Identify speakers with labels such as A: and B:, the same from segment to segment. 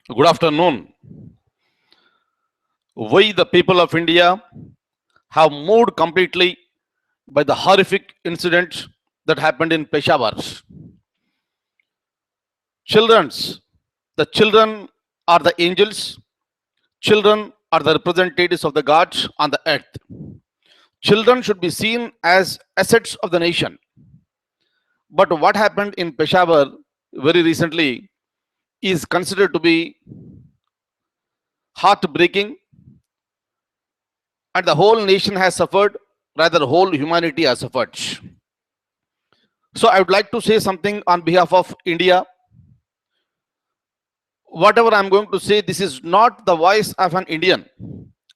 A: Good afternoon. We, the people of India, have moved completely by the horrific incident that happened in Peshawar. Children's, the children are the angels, children are the representatives of the gods on the earth. Children should be seen as assets of the nation. But what happened in Peshawar very recently is considered to be heartbreaking, and the whole nation has suffered, rather, whole humanity has suffered. So, I would like to say something on behalf of India. Whatever I'm going to say, this is not the voice of an Indian.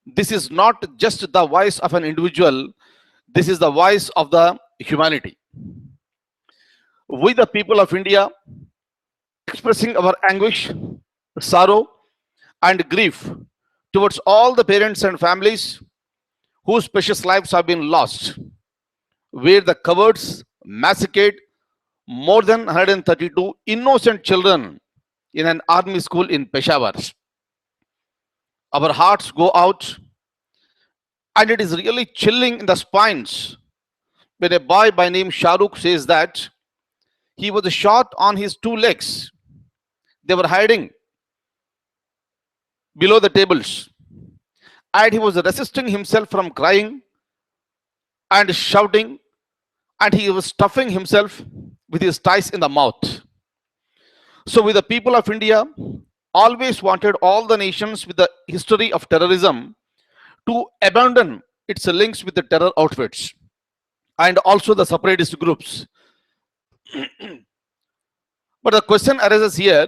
A: This is not just the voice of an individual. This is the voice of the humanity. We, the people of India, expressing our anguish, sorrow, and grief towards all the parents and families whose precious lives have been lost, where the cowards massacred more than 132 innocent children in an army school in Peshawar. Our hearts go out, and it is really chilling in the spines when a boy by name Shahrukh says that he was shot on his two legs. They were hiding below the tables, and he was resisting himself from crying and shouting, and he was stuffing himself with his ties in the mouth. So, with the people of India, always wanted all the nations with the history of terrorism to abandon its links with the terror outfits and also the separatist groups. But the question arises here,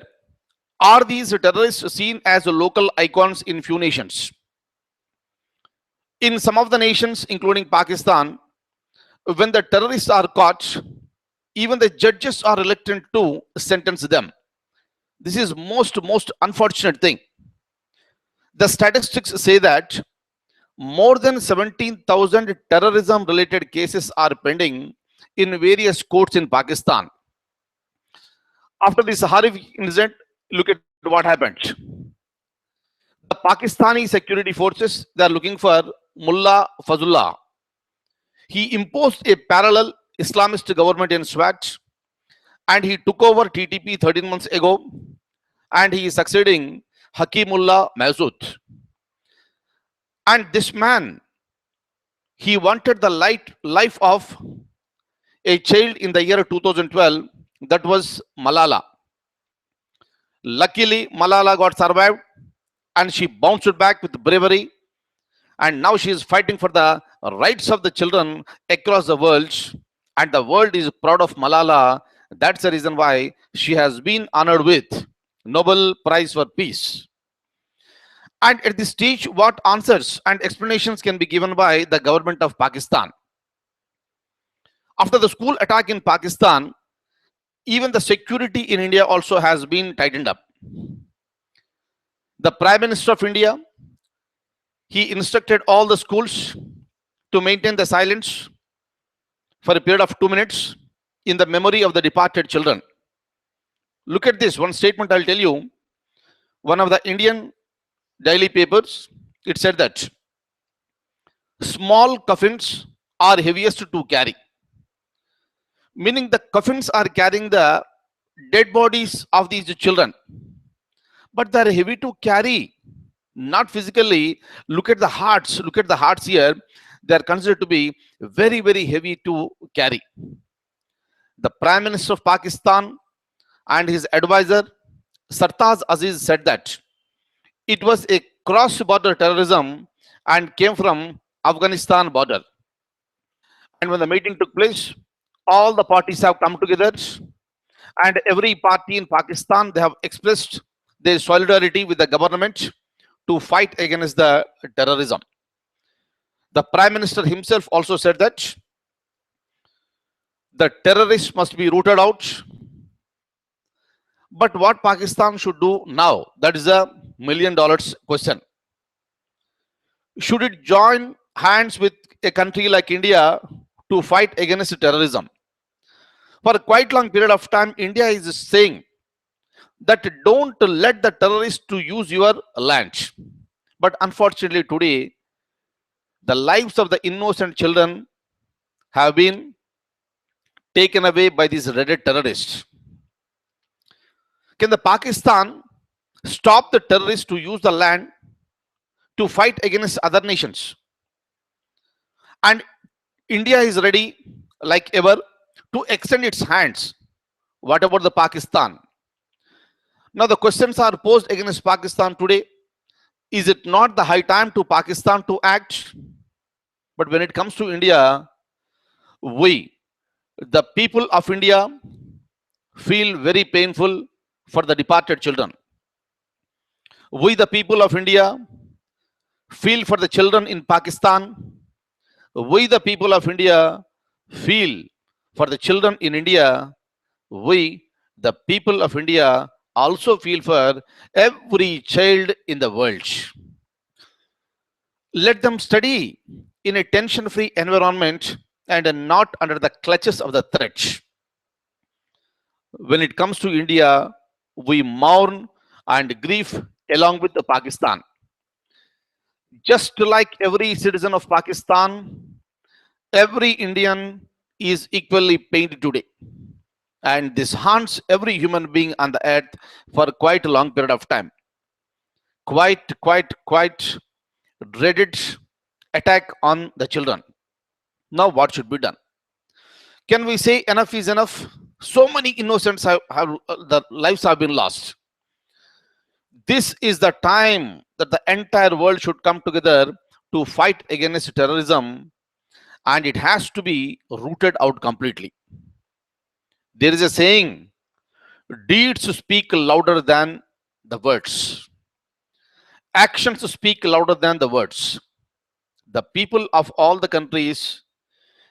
A: are these terrorists seen as local icons in few nations? In some of the nations, including Pakistan, when the terrorists are caught, even the judges are reluctant to sentence them. This is most unfortunate thing. The statistics say that more than 17,000 terrorism related cases are pending in various courts in Pakistan. After this horrific incident, look at what happened. The Pakistani security forces, they are looking for Mullah Fazullah. He imposed a parallel Islamist government in Swat, and he took over TTP 13 months ago, and he is succeeding Hakimullah Mahsood. And this man, he wanted the life of a child in the year 2012, that was Malala. Luckily, Malala got survived, and she bounced back with bravery, and now she is fighting for the rights of the children across the world, and the world is proud of Malala. That's the reason why she has been honored with Nobel Prize for Peace. And at this stage, what answers and explanations can be given by the government of Pakistan? After the school attack in Pakistan, even the security in India also has been tightened up. The Prime Minister of India, he instructed all the schools to maintain the silence for a period of 2 minutes in the memory of the departed children. Look at this one statement, I'll tell you. One of the Indian daily papers, it said that small coffins are heaviest to carry, meaning the coffins are carrying the dead bodies of these children, but they are heavy to carry, not physically. Look at the hearts here. They are considered to be very heavy to carry. The Prime Minister of Pakistan and his advisor Sartaj Aziz said that it was a cross-border terrorism and came from Afghanistan border. And when the meeting took place, all the parties have come together, and every party in Pakistan, they have expressed their solidarity with the government to fight against the terrorism. The Prime Minister himself also said that the terrorists must be rooted out. But what Pakistan should do now? That is a $1 million question. Should it join hands with a country like India to fight against terrorism? For a quite long period of time, India is saying that don't let the terrorists to use your land. But unfortunately today, the lives of the innocent children have been taken away by these dreaded terrorists. Can the Pakistan stop the terrorists to use the land to fight against other nations? And India is ready, like ever, to extend its hands. What about the Pakistan? Now the questions are posed against Pakistan today. Is it not the high time to Pakistan to act? But when it comes to India, we, the people of India, feel very painful for the departed children. We, the people of India, feel for the children in Pakistan. We, the people of India, feel for the children in India. We, the people of India, also feel for every child in the world. Let them study in a tension free environment and not under the clutches of the threat. When it comes to India, we mourn and grieve along with the Pakistan. Just like every citizen of Pakistan, every Indian is equally pained today. And this haunts every human being on the earth for quite a long period of time. Quite dreaded attack on the children. Now, what should be done? Can we say enough is enough? So many innocents have the lives have been lost. This is the time that the entire world should come together to fight against terrorism, and it has to be rooted out completely. There is a saying, deeds speak louder than the words. Actions speak louder than the words. The people of all the countries,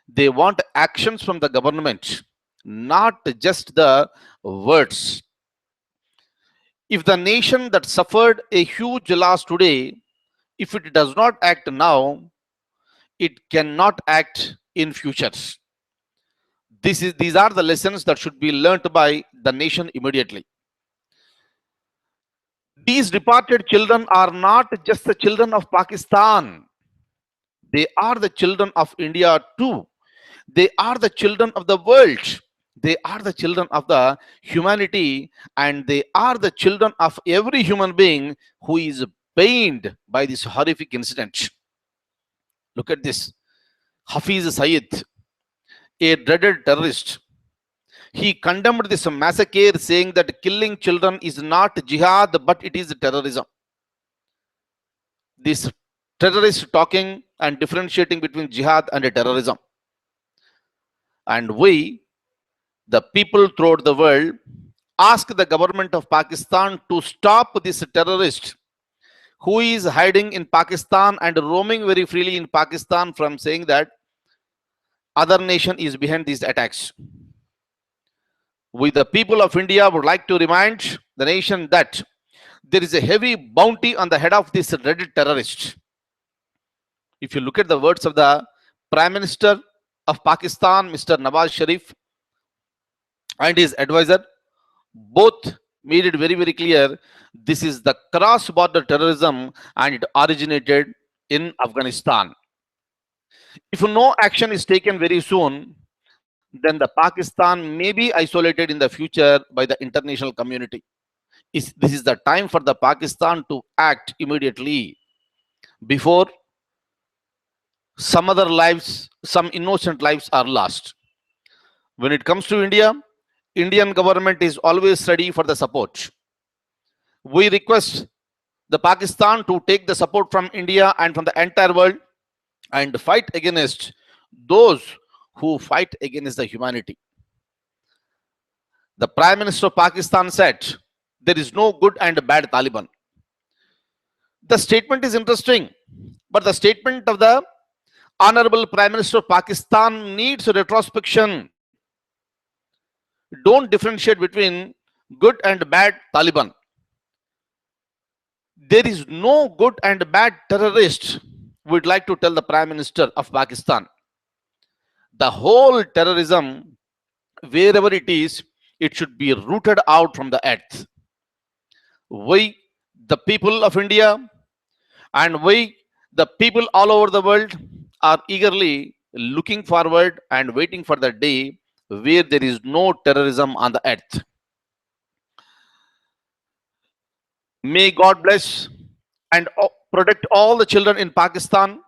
A: they want actions from the government, not just the words. If the nation that suffered a huge loss today, if it does not act now, it cannot act in future. These are the lessons that should be learnt by the nation immediately. These departed children are not just the children of Pakistan. They are the children of India too. They are the children of the world. They are the children of the humanity, and they are the children of every human being who is pained by this horrific incident. Look at this. Hafiz Saeed, a dreaded terrorist, he condemned this massacre, saying that killing children is not jihad, but it is terrorism. This terrorist talking and differentiating between jihad and terrorism. And we, the people throughout the world, ask the government of Pakistan to stop this terrorist who is hiding in Pakistan and roaming very freely in Pakistan from saying that other nation is behind these attacks. We, the people of India, would like to remind the nation that there is a heavy bounty on the head of this dreaded terrorist. If you look at the words of the Prime Minister of Pakistan, Mr. Nawaz Sharif, and his advisor, both made it very, very clear this is the cross-border terrorism and it originated in Afghanistan. If no action is taken very soon, then the Pakistan may be isolated in the future by the international community. This is the time for the Pakistan to act immediately before some other lives, some innocent lives are lost. When it comes to India, Indian government is always ready for the support. We request the Pakistan to take the support from India and from the entire world and fight against those who fight against the humanity. The Prime Minister of Pakistan said, there is no good and bad Taliban. The statement is interesting, but the statement of the Honorable Prime Minister of Pakistan needs retrospection. Don't differentiate between good and bad Taliban. There is no good and bad terrorist, we'd like to tell the Prime Minister of Pakistan. The whole terrorism, wherever it is, it should be rooted out from the earth. We, the people of India, and we, the people all over the world, are eagerly looking forward and waiting for the day where there is no terrorism on the earth. May God bless and protect all the children in Pakistan.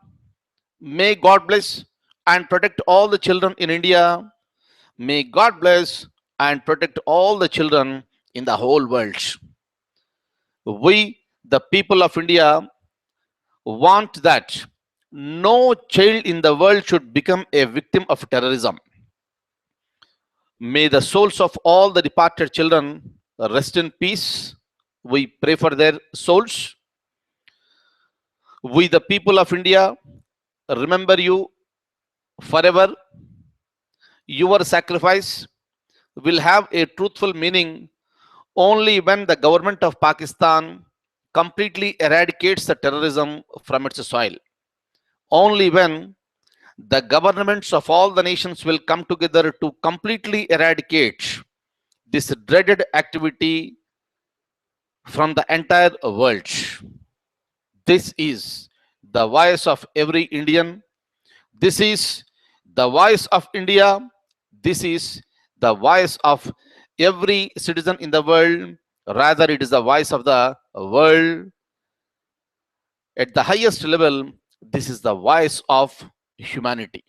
A: May God bless and protect all the children in India. May God bless and protect all the children in the whole world. We, the people of India, want that no child in the world should become a victim of terrorism. May the souls of all the departed children rest in peace. We pray for their souls. We, the people of India, remember you forever. Your sacrifice will have a truthful meaning only when the government of Pakistan completely eradicates the terrorism from its soil. Only when the governments of all the nations will come together to completely eradicate this dreaded activity from the entire world. This is the voice of every Indian. This is the voice of India. This is the voice of every citizen in the world. Rather, it is the voice of the world at the highest level. This is the voice of humanity.